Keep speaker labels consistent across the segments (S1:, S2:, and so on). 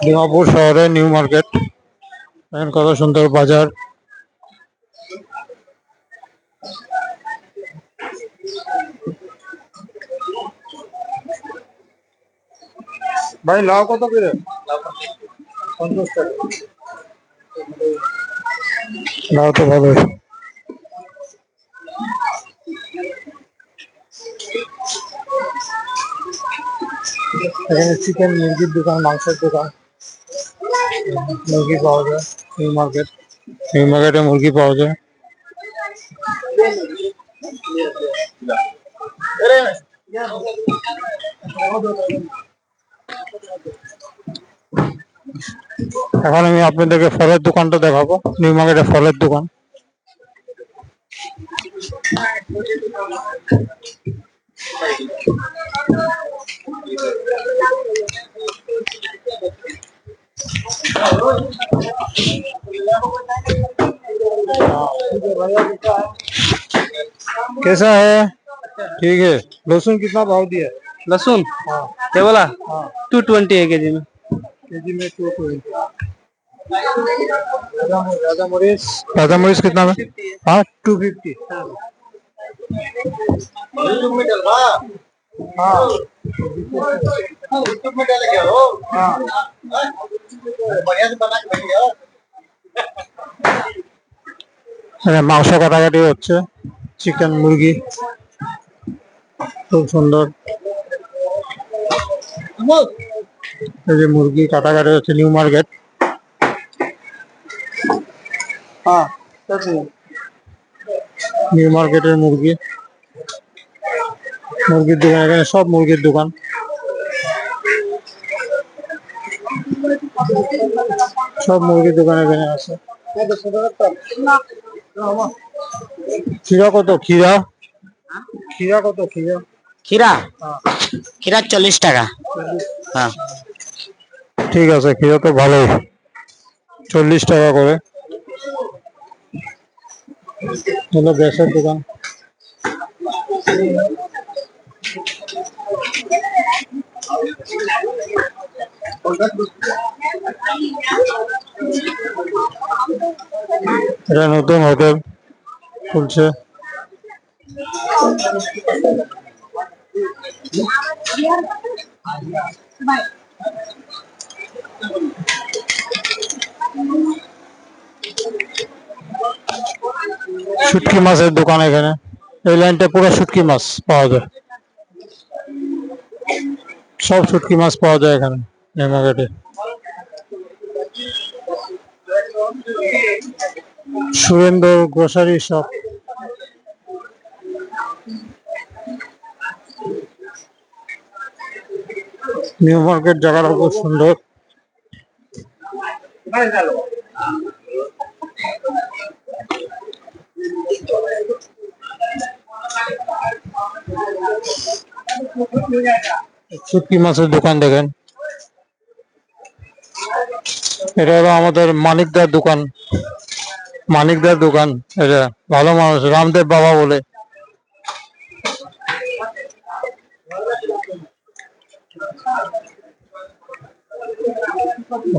S1: ডিমাপুর শহরে new market, এখন কত সুন্দর বাজার। ভাই লাউ কত করে? 50 টাকা। লাউ তো ভালো। এখানে চিকেন, মুরগির দোকান, মাংসের দোকান। মুরগি পাওয়া যায় নিউ মার্কেট। নিউ মার্কেটে মুরগি পাওয়া যায়। এখন আমি আপনাদেরকে ফলের দোকানটা দেখাবো, নিউ মার্কেটে ফলের দোকান। कैसा है? ठीक है। लहसुन कितना भाव दिया?
S2: लहसुन
S1: हाँ
S2: क्या बोला?
S1: हाँ
S2: 220 है केजी में।
S1: केजी में 220। राधा मरीच, राधा मरीच कितना में? हाँ 250। हाँ यूट्यूब में डालेंगे हो। हाँ बढ़िया से बना के भेजिए। মাংস কাটাকাটি হচ্ছে, চিকেন, মুরগি, খুব সুন্দর। এই যে মুরগি কাটাকাটি হচ্ছে নিউ মার্কেট।
S2: हाँ
S1: নিউ মার্কেটের মুরগি, মুরগির দোকান, এখানে সব মুরগির দোকান। সব মুরগির দোকান এখানে আছে। খিরা কত? খিরা খিরা কত? খিরা
S2: खीरा
S1: হ্যাঁ
S2: खीरा 40 টাকা। हाँ
S1: ঠিক আছে, খিরা তো ভালোই, 40 টাকা করে। হলো গ্যাসের দোকান। এটা নতুন হোটেল খুলছে। শুটকি মাছের দোকান এখানে, এই লাইনটা পুরো শুটকি মাছ পাওয়া যায়। সব শুটকি মাছ পাওয়া যায় এখানে এই মার্কেটে। Surendra grocery shop. New market জায়গাটা খুব সুন্দর। শুটকি মাছের দোকান দেখেন, এটা হলো আমাদের মানিকদার দোকান। মানিকদার দোকান, এটা ভালো মানুষ, রামদেব বাবা বলে।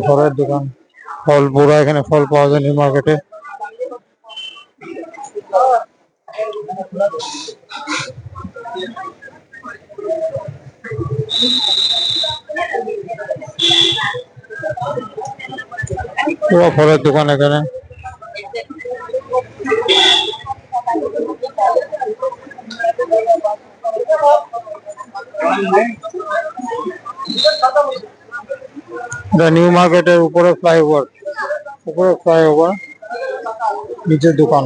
S1: ফলের দোকান, ফল পুরা এখানে ফল পাওয়া যায় নিউ মার্কেটে। পুরো ফলের দোকান এখানে। নিউ মার্কেটের উপরে ফ্লাইওভার, উপরে ফ্লাইওভার, নিচের দোকান।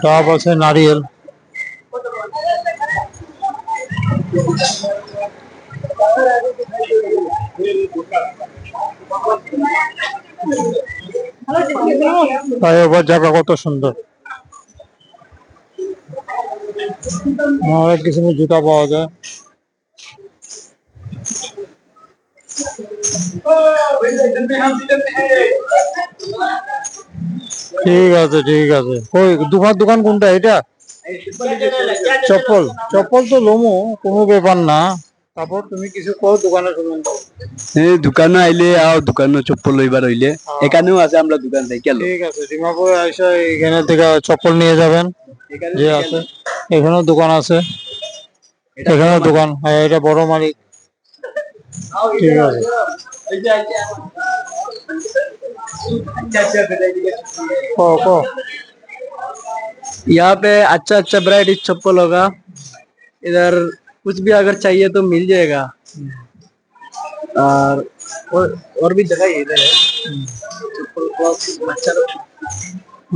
S1: ডাব আছে, নারিয়েল। ফ্লাইওভার জায়গা কত সুন্দর। অনেক কিছু জুতা পাওয়া যায়। ঠিক আছে ঠিক আছে। কই তোমার দোকান কোনটা এটা? চপ্পল চপ্পল তো লোমো, কোনো ব্যাপার না। তারপর তুমি কিছু কও দোকানের সম্বন্ধে।
S3: এই দোকানে আইলে আও দোকানে চপ্পল লইবার হইলে এখানেও আছে আমরা দোকান থেকে লো
S1: ঠিক আছে, ডিমাপুরে আইসা এখানে থেকে চপ্পল নিয়ে যাবেন যে আছে। এখানেও দোকান আছে, এখানেও দোকান। হ্যাঁ, এটা বড় মালিক। ঠিক আছে। কও কও।
S3: यहाँ पे अच्छा अच्छा वैरायटी चप्पल होगा। इधर कुछ भी अगर चाहिए तो मिल जाएगा। और भी जगह है इधर है चप्पल क्लॉक्स अच्छा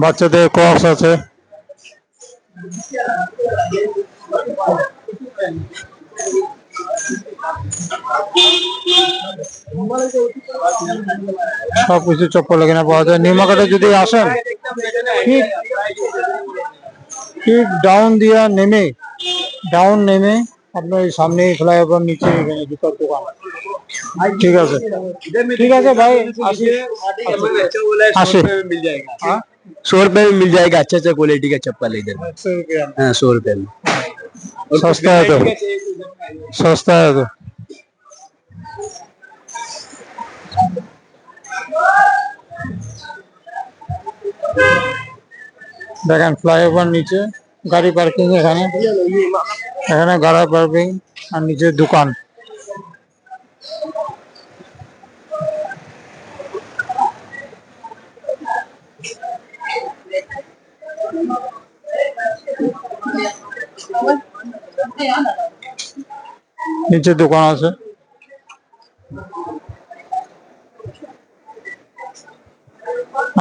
S1: বাচ্চাদের ক্রস আছে। সবকিছু চপ্পল এখানে পাওয়া যায়। নিউ মার্কেটে যদি আসেন, ঠিক ঠিক ডাউন নেমে আপনার এই সামনে ফ্লাইওভার নিচে এখানে জুতার দোকান। ঠিক আছে ঠিক আছে ভাই, আসি। আসি।
S3: मिल जाएगा।
S1: हाँ?
S3: 100 रुपए में मिल जाएगा अच्छा अच्छा क्वालिटी का चप्पल इधर।
S1: 100 रुपया
S3: हाँ 100 रुपए में।
S1: सस्ता है तो, सस्ता है तो। দেখেন ফ্লাইওভার নিচে গাড়ি পার্কিং, এখানে এখানে গাড়ি পার্কিং আর নিচে দোকান। নিচে দোকান আছে।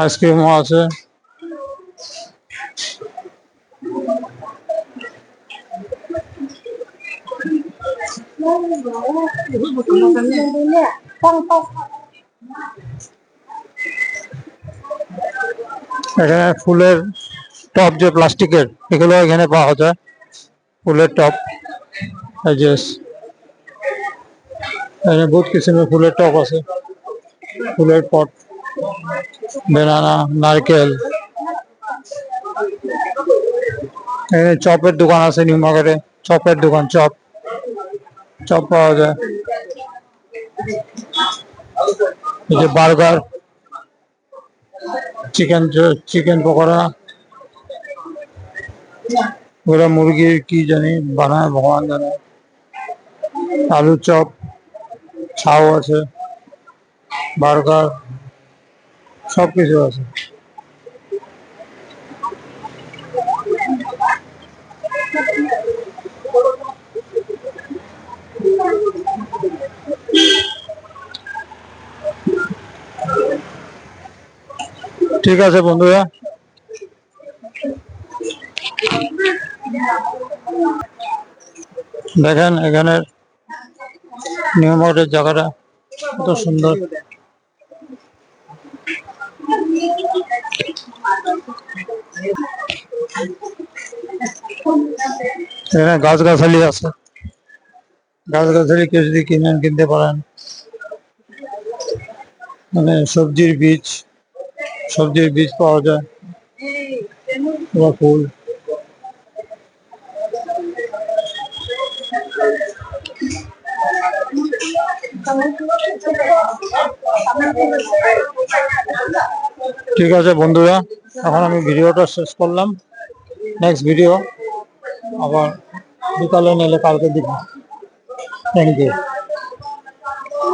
S1: আইসক্রিমও আছে। এখানে ফুলের টপ যে প্লাস্টিকের, এগুলো এখানে পাওয়া যায়। ফুলের টপ, এখানে বহুত কিসিমের ফুলের টপ আছে, ফুলের পট, বেনানা, নারকেল। এখানে চপের দোকান আছে নিউ মার্কেটে, চপের দোকান, চপ চপ পাওয়া যায়। এই যে বার্গার, চিকেন পকোড়া, ওরা মুরগির কি জানি বানায় ভগবান জানে। আলু চপ, ছাও আছে, বার্গার, সবকিছু আছে। ঠিক আছে বন্ধুরা, দেখেন এখানের নিউ মার্কেটের জায়গাটা কত সুন্দর। এখানে গাছগাছালি আছে, গাছগাছালি কেউ যদি কিনতে পারেন। মানে সবজির বীজ পাওয়া যায় বা ফুল। ঠিক আছে বন্ধুরা, এখন আমি ভিডিওটা শেষ করলাম। নেক্সট ভিডিও আবার বিকালে নিলে কালকে দিব। Thank you.